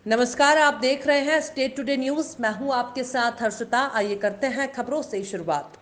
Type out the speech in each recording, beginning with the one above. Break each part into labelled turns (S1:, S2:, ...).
S1: नमस्कार, आप देख रहे हैं स्टेट टुडे न्यूज। मैं हूं आपके साथ हर्षिता। आइए करते हैं खबरों से शुरुआत।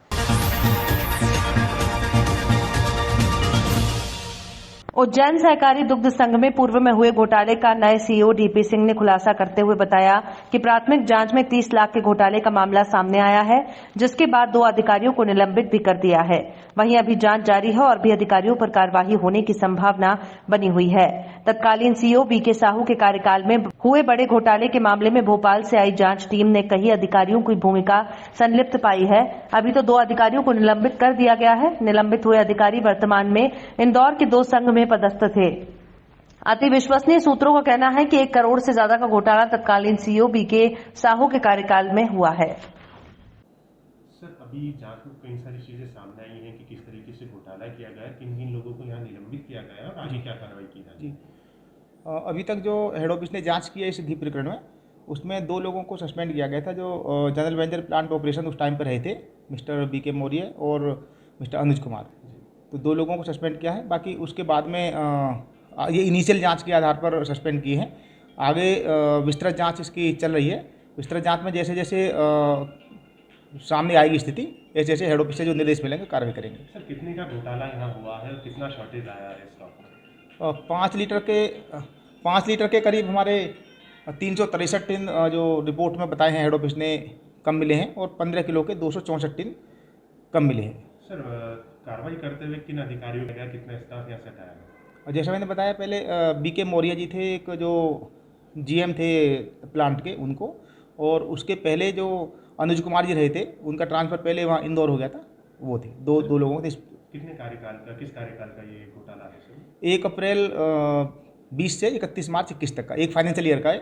S1: उज्जैन सहकारी दुग्ध संघ में पूर्व में हुए घोटाले का नए सीईओ डीपी सिंह ने खुलासा करते हुए बताया कि प्राथमिक जांच में 30 लाख के घोटाले का मामला सामने आया है, जिसके बाद 2 अधिकारियों को निलंबित भी कर दिया है। वहीं अभी जांच जारी है और भी अधिकारियों पर कार्रवाई होने की संभावना बनी हुई है। तत्कालीन सीईओ बीके साहू के कार्यकाल में हुए बड़े घोटाले के मामले में भोपाल से आई जांच टीम ने कई अधिकारियों की भूमिका संलिप्त पाई है। अभी तो 2 अधिकारियों को निलंबित कर दिया गया है। निलंबित हुए अधिकारी वर्तमान में इंदौर के 2 संघ में पदस्थ थे। अति विश्वसनीय सूत्रों का कहना है कि 1 करोड़ से ज्यादा का घोटाला तत्कालीन सीईओ बीके साहू के कार्यकाल में हुआ है।
S2: सर, अभी जांच में कई सारी चीजें सामने आई हैं कि किस तरीके से घोटाला किया गया है, किन लोगों को यहाँ निलंबित किया गया है और आगे क्या कार्रवाई की जाएगी।
S3: अभी तक जो हेड ऑफिस ने जांच की है इस सिद्धि प्रकरण में, उसमें 2 लोगों को सस्पेंड किया गया था जो जनरल मैनेजर प्लांट ऑपरेशन उस टाइम पर रहे थे, मिस्टर बीके मौर्य और मिस्टर अनुज कुमार। तो 2 लोगों को सस्पेंड किया है। बाकी उसके बाद में ये इनिशियल जांच के आधार पर सस्पेंड किए हैं। आगे विस्तृत जांच इसकी चल रही है। विस्तृत जांच में जैसे जैसे सामने आएगी स्थिति, ऐसे ऐसे हेड ऑफिस से जो निर्देश मिलेंगे कार्रवाई करेंगे।
S2: सर, कितने का घोटाला यहाँ हुआ है और कितना शॉर्टेज आया है स्टॉक में?
S3: 5 लीटर के करीब हमारे 363 टिन जो रिपोर्ट में बताए हैं हेड ऑफिस ने कम मिले हैं और 15 किलो के 264 टिन कम मिले हैं।
S2: सर, कार्रवाई करते हुए किन अधिकारियों ने कितना स्टाफ यहाँ से हटाया गया?
S3: और जैसा मैंने बताया पहले, बीके मौर्य जी थे एक जो जीएम थे प्लांट के, उनको, और उसके पहले जो अनुज कुमार जी रहे थे उनका ट्रांसफ़र पहले वहाँ इंदौर हो गया था, वो थे दो लोगों थे।
S2: कितने कार्यकाल का, किस कार्यकाल का ये घोटाला है सर?
S3: 1 अप्रैल 20 से 31 मार्च 21 तक का एक फाइनेंशियल ईयर का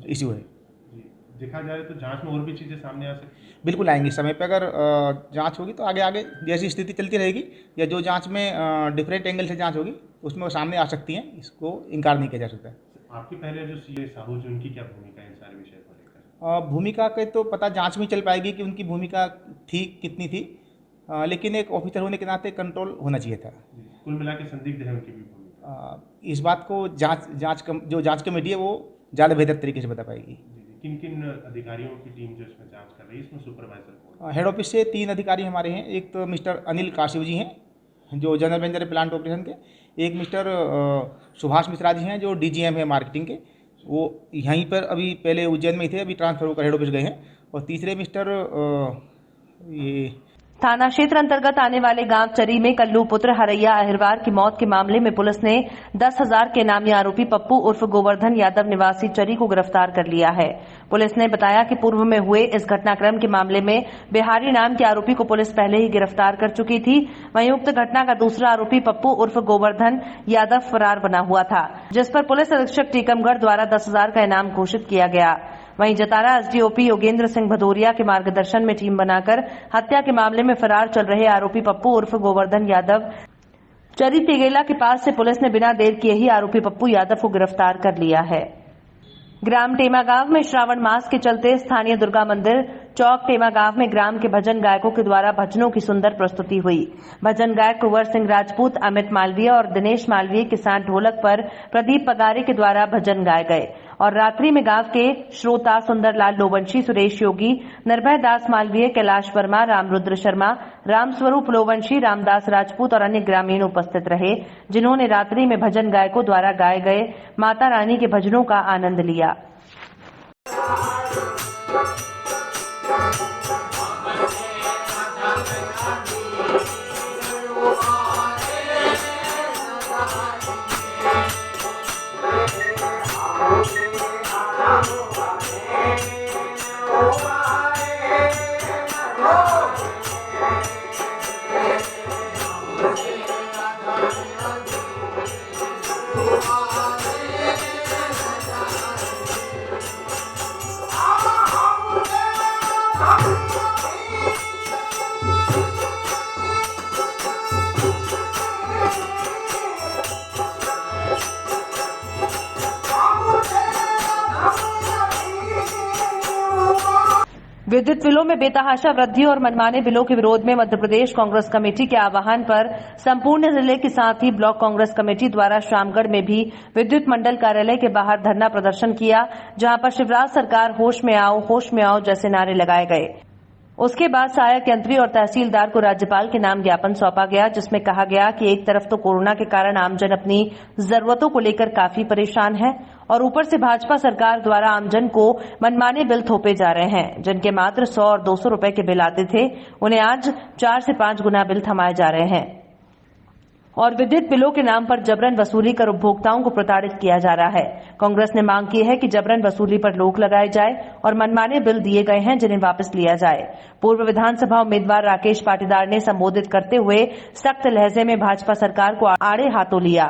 S3: इश्यू है।
S2: जी, देखा जाए तो जांच में और भी चीज़ें सामने आ सकती हैं।
S3: बिल्कुल आएंगी समय पे। अगर जांच होगी तो आगे जैसी स्थिति चलती रहेगी या जो जांच में डिफरेंट एंगल से जांच होगी उसमें वो सामने आ सकती हैं, इसको इनकार नहीं किया जा सकता है।
S2: आपके पहले जो सीए साहू जी, उनकी क्या भूमिका है इन सारे विषय को लेकर?
S3: भूमिका के तो पता जांच में चल पाएगी कि उनकी भूमिका थी कितनी थी, लेकिन एक ऑफिसर होने के नाते कंट्रोल होना चाहिए था।
S2: कुल मिला के संदिग्ध है उनकी भी भूमिका।
S3: इस बात को जो जांच कमेटी है वो ज़्यादा बेहतर तरीके से बता पाएगी।
S2: किन किन अधिकारियों की टीम जो इसमें जांच कर रही है, इसमें सुपरवाइजर कौन?
S3: हेड ऑफिस से 3 अधिकारी हमारे हैं। एक तो मिस्टर अनिल काशिव जी हैं जो जनरल मैनेजर प्लांट ऑपरेशन के, एक मिस्टर सुभाष मिश्रा जी हैं जो डीजीएम है मार्केटिंग के, वो यहीं पर अभी पहले उज्जैन में ही थे, अभी ट्रांसफर होकर हेड ऑफिस गए हैं। और तीसरे मिस्टर ये
S1: थाना क्षेत्र अंतर्गत आने वाले गांव चरी में कल्लू पुत्र हरैया अहिरवार की मौत के मामले में पुलिस ने 10,000 के नामी आरोपी पप्पू उर्फ गोवर्धन यादव निवासी चरी को गिरफ्तार कर लिया है। पुलिस ने बताया कि पूर्व में हुए इस घटनाक्रम के मामले में बिहारी नाम के आरोपी को पुलिस पहले ही गिरफ्तार कर चुकी थी। वहीं उक्त घटना का दूसरा आरोपी पप्पू उर्फ गोवर्धन यादव फरार बना हुआ था, जिस पर पुलिस अधीक्षक टीकमगढ़ द्वारा 10,000 का इनाम घोषित किया गया। वहीं जतारा एसडीओपी योगेंद्र सिंह भदौरिया के मार्गदर्शन में टीम बनाकर हत्या के मामले में फरार चल रहे आरोपी पप्पू उर्फ गोवर्धन यादव चरी तेगेला के पास से पुलिस ने बिना देर किए ही आरोपी पप्पू यादव को गिरफ्तार कर लिया है। ग्राम टेमागांव में श्रावण मास के चलते स्थानीय दुर्गा मंदिर चौक टेमागांव में ग्राम के भजन गायकों के द्वारा भजनों की सुंदर प्रस्तुति हुई। भजन गायक कुंवर सिंह राजपूत, अमित मालवीय और दिनेश मालवीय के साथ ढोलक पर प्रदीप पगारे के द्वारा भजन गाए गए और रात्रि में गांव के श्रोता सुंदरलाल लोवंशी, सुरेश योगी, निर्भय दास मालवीय, कैलाश वर्मा, रामरुद्र शर्मा, रामस्वरूप लोवंशी, रामदास राजपूत और अन्य ग्रामीण उपस्थित रहे, जिन्होंने रात्रि में भजन गायकों द्वारा गाए गए माता रानी के भजनों का आनंद लिया। विद्युत बिलों में बेतहाशा वृद्धि और मनमाने बिलों के विरोध में मध्य प्रदेश कांग्रेस कमेटी के आह्वान पर संपूर्ण जिले के साथ ही ब्लॉक कांग्रेस कमेटी द्वारा शामगढ़ में भी विद्युत मंडल कार्यालय के बाहर धरना प्रदर्शन किया, जहां पर शिवराज सरकार होश में आओ जैसे नारे लगाए गए। उसके बाद सहायक यंत्री और तहसीलदार को राज्यपाल के नाम ज्ञापन सौंपा गया, जिसमें कहा गया कि एक तरफ तो कोरोना के कारण आमजन अपनी जरूरतों को लेकर काफी परेशान है और ऊपर से भाजपा सरकार द्वारा आमजन को मनमाने बिल थोपे जा रहे हैं। जिनके मात्र 100 और 200 रुपए के बिल आते थे, उन्हें आज 4 से 5 गुना बिल थमाए जा रहे हैं और विद्युत बिलों के नाम पर जबरन वसूली कर उपभोक्ताओं को प्रताड़ित किया जा रहा है। कांग्रेस ने मांग की है कि जबरन वसूली पर रोक लगाई जाए और मनमाने बिल दिए गए हैं जिन्हें वापस लिया जाए। पूर्व विधानसभा उम्मीदवार राकेश पाटीदार ने संबोधित करते हुए सख्त लहजे में भाजपा सरकार को आड़े हाथों लिया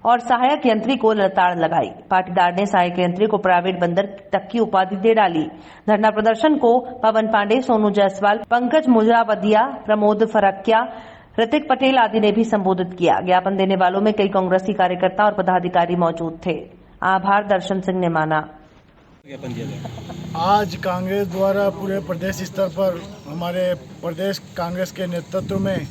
S1: और सहायक यंत्री को लताड़ लगाई। पाटीदार ने सहायक यंत्री को प्राइवेट बंदर तक की उपाधि दे डाली। धरना प्रदर्शन को पवन पांडे, सोनू जायसवाल, पंकज मुजरावदिया, प्रमोद फरक्या, ऋतिक पटेल आदि ने भी संबोधित किया। ज्ञापन देने वालों में कई कांग्रेसी कार्यकर्ता और पदाधिकारी मौजूद थे। आभार दर्शन सिंह ने माना।
S4: आज कांग्रेस द्वारा पूरे प्रदेश स्तर पर हमारे प्रदेश कांग्रेस के नेतृत्व में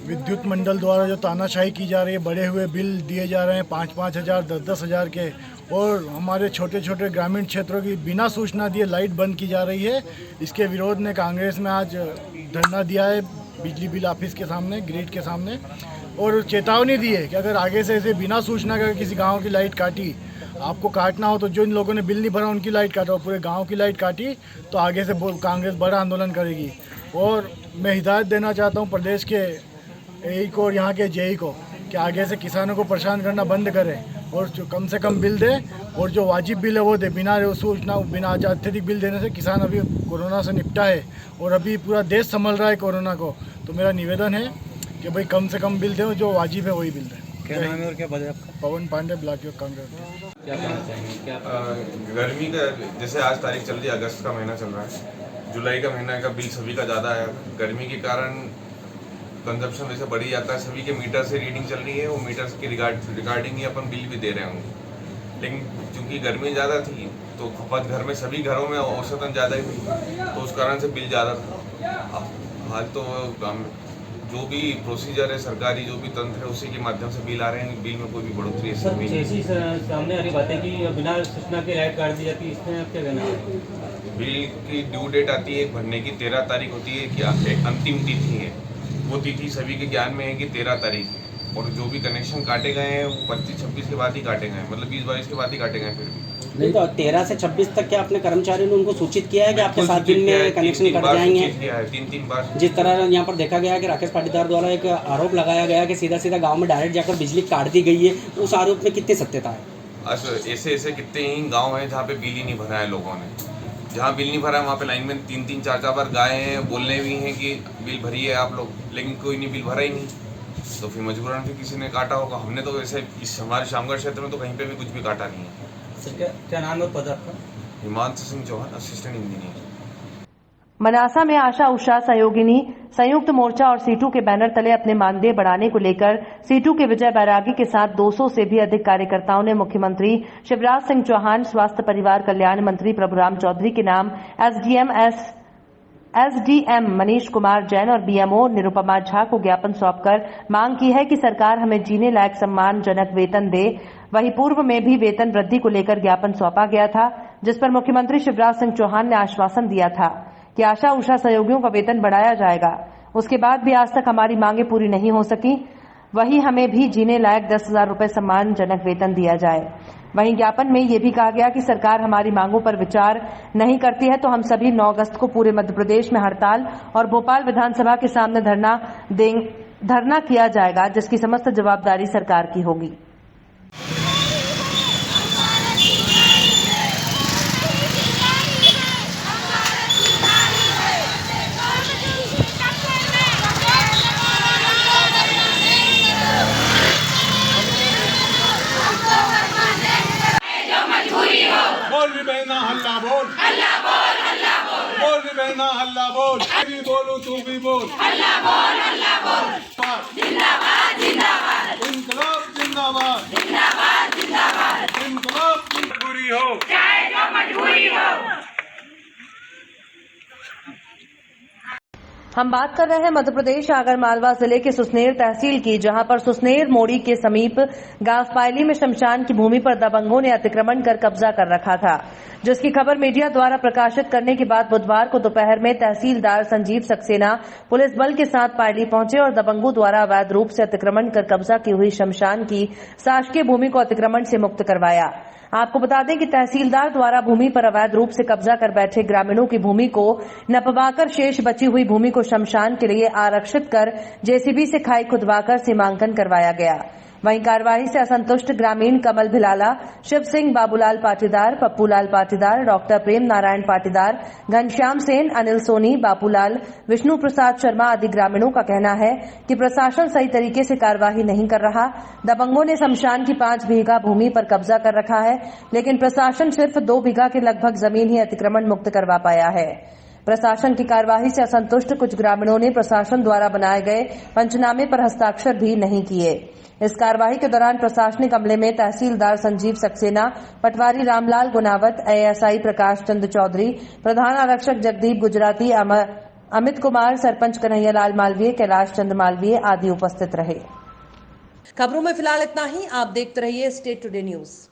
S4: विद्युत मंडल द्वारा जो तानाशाही की जा रही है, बढ़े हुए बिल दिए जा रहे हैं 5-5 हज़ार 10-10 हज़ार के, और हमारे छोटे छोटे ग्रामीण क्षेत्रों की बिना सूचना दिए लाइट बंद की जा रही है। इसके विरोध में कांग्रेस में आज धरना दिया है बिजली बिल ऑफिस के सामने, ग्रिड के सामने, और चेतावनी दी है कि अगर आगे से ऐसे बिना सूचना के किसी गांव की लाइट काटी, आपको काटना हो तो जो इन लोगों ने बिल नहीं भरा उनकी लाइट काटा, और पूरे गांव की लाइट काटी तो आगे से कांग्रेस बड़ा आंदोलन करेगी। और मैं हिदायत देना चाहता हूं प्रदेश के एई को और यहाँ के जेई को कि आगे से किसानों को परेशान करना बंद करें और जो कम से कम बिल दे और जो वाजिब बिल है वो दे। बिना सूचना, बिना अत्यधिक बिल देने से किसान अभी कोरोना से निपटा है और अभी पूरा देश संभल रहा है कोरोना को। तो मेरा निवेदन है कि भाई कम से कम बिल दें, जो वाजिब है वही बिल दें।
S5: क्या नाम है और क्या बजा आपका?
S4: पवन पांडे, ब्लॉक योग कांग्रेस।
S5: क्या कहना चाहेंगे? क्या
S6: गर्मी का जैसे आज तारीख चल रही है, अगस्त का महीना चल रहा है, जुलाई का महीना का बिल सभी का ज़्यादा है। गर्मी के कारण कंजप्शन वैसे बढ़ ही जाता है। सभी के मीटर से रीडिंग चल रही है, वो मीटर के रिगार्डिंग ही अपन बिल भी दे रहे होंगे। लेकिन चूंकि गर्मी ज़्यादा थी तो खपत घर में सभी घरों में औसतन ज़्यादा ही थी, तो उस कारण से बिल ज़्यादा था। अब हाल तो जो भी प्रोसीजर है, सरकारी जो भी तंत्र है, उसी के माध्यम से बिल आ रहे हैं। बिल में कोई भी बढ़ोतरी
S5: ऐसी सामने आ रही बातें कि बिना सूचना के लाइट काट दी जाती है, इसमें आप क्या कहना है?
S6: बिल की ड्यू डेट आती है भरने की 13 तारीख होती है, क्या अंतिम तिथि है। वो तिथि सभी के ज्ञान में है कि 13 तारीख है, और जो भी कनेक्शन काटे गए हैं वो 25-26 के बाद ही काटे गए हैं, मतलब 20-22 के बाद ही काटे गए। फिर भी
S7: नहीं तो 13 से 26 तक क्या अपने कर्मचारियों ने उनको सूचित किया है कि आपके 7 दिन में कनेक्शन कट जाएंगे?
S6: 3-3 बार। जिस
S7: तरह यहाँ पर देखा गया है कि राकेश पाटीदार द्वारा एक आरोप लगाया गया कि सीधा सीधा गांव में डायरेक्ट जाकर बिजली काट दी गई है, उस आरोप में कितनी सत्यता है?
S6: ऐसे कितने ही गाँव हैं जहाँ पे बिल ही नहीं भरा है लोगों ने। जहाँ बिल नहीं भरा है वहाँ पे लाइन में 3-3, 4-4 बार गए हैं, बोलने भी हैं कि बिल भरिए आप लोग, लेकिन कोई नहीं बिल भरा ही नहीं। तो फिर मजबूरन फिर किसी ने काटा होगा। हमने तो वैसे हमारे शामगढ़ क्षेत्र में तो कहीं पे भी कुछ भी काटा नहीं है।
S5: सर क्या नाम है पद आपका?
S6: Himanshu Singh Chauhan, assistant engineer.
S1: मनासा में आशा उषा सहयोगिनी संयुक्त मोर्चा और सीटू के बैनर तले अपने मानदेय बढ़ाने को लेकर सीटू के विजय बैरागी के साथ 200 से भी अधिक कार्यकर्ताओं ने मुख्यमंत्री शिवराज सिंह चौहान, स्वास्थ्य परिवार कल्याण मंत्री प्रभुराम चौधरी के नाम एसडीएम मनीष कुमार जैन और बीएमओ निरुपमा झा को ज्ञापन सौंपकर मांग की है कि सरकार हमें जीने लायक सम्मानजनक वेतन दे। वहीं पूर्व में भी वेतन वृद्धि को लेकर ज्ञापन सौंपा गया था, जिस पर मुख्यमंत्री शिवराज सिंह चौहान ने आश्वासन दिया था कि आशा उषा सहयोगियों का वेतन बढ़ाया जाएगा। उसके बाद भी आज तक हमारी मांगे पूरी नहीं हो सकी। वहीं हमें भी जीने लायक 10,000 रुपए सम्मानजनक वेतन दिया जाए। वहीं ज्ञापन में यह भी कहा गया कि सरकार हमारी मांगों पर विचार नहीं करती है तो हम सभी 9 अगस्त को पूरे मध्य प्रदेश में हड़ताल और भोपाल विधानसभा के सामने धरना किया जाएगा, जिसकी समस्त जवाबदारी सरकार की होगी।
S8: बोल री बहना हल्ला बोल, हल्ला बोल, हल्ला बोल, बोल री बहना हल्ला बोल, मैं भी बोलूं तू भी बोल, हल्ला बोल, जिंदाबाद जिंदाबाद, इनकलाब जिंदाबाद, जिंदाबाद जिंदाबाद, इनकलाब मजबूरी हो चाहे जो मजबूरी हो।
S1: हम बात कर रहे हैं मध्य प्रदेश आगरमालवा जिले के सुसनेर तहसील की, जहां पर सुसनेर मोड़ी के समीप गांव पायली में शमशान की भूमि पर दबंगों ने अतिक्रमण कर कब्जा कर रखा था, जिसकी खबर मीडिया द्वारा प्रकाशित करने के बाद बुधवार को दोपहर में तहसीलदार संजीव सक्सेना पुलिस बल के साथ पायली पहुंचे और दबंगों द्वारा अवैध रूप से अतिक्रमण कर कब्जा की हुई शमशान की शासकीय भूमि को अतिक्रमण से मुक्त करवाया। आपको बता दें कि तहसीलदार द्वारा भूमि पर अवैध रूप से कब्जा कर बैठे ग्रामीणों की भूमि को नपवाकर शेष बची हुई भूमि को शमशान के लिए आरक्षित कर जेसीबी से खाई खुदवाकर सीमांकन करवाया गया। वहीं कार्यवाही से असंतुष्ट ग्रामीण कमल भिलाला, शिव सिंह, बाबूलाल पाटीदार, पप्पूलाल पाटीदार, डॉक्टर प्रेम नारायण पाटीदार, घनश्याम सेन, अनिल सोनी, बापूलाल, विष्णु प्रसाद शर्मा आदि ग्रामीणों का कहना है कि प्रशासन सही तरीके से कार्यवाही नहीं कर रहा। दबंगों ने शमशान की 5 बीघा भूमि पर कब्जा कर रखा है, लेकिन प्रशासन सिर्फ 2 बीघा के लगभग जमीन ही अतिक्रमण मुक्त करवा पाया है। प्रशासन की कार्यवाही से असंतुष्ट कुछ ग्रामीणों ने प्रशासन द्वारा बनाए गए पंचनामे पर हस्ताक्षर भी नहीं किए। इस कार्यवाही के दौरान प्रशासनिक अमले में तहसीलदार संजीव सक्सेना, पटवारी रामलाल गुनावत, एएसआई प्रकाश चंद्र चौधरी, प्रधान आरक्षक जगदीप गुजराती, अमित कुमार, सरपंच कन्हैयालाल मालवीय, कैलाश चंद्र मालवीय आदि उपस्थित रहे। खबरों में फिलहाल इतना ही। आप देखते रहिए स्टेट टुडे न्यूज।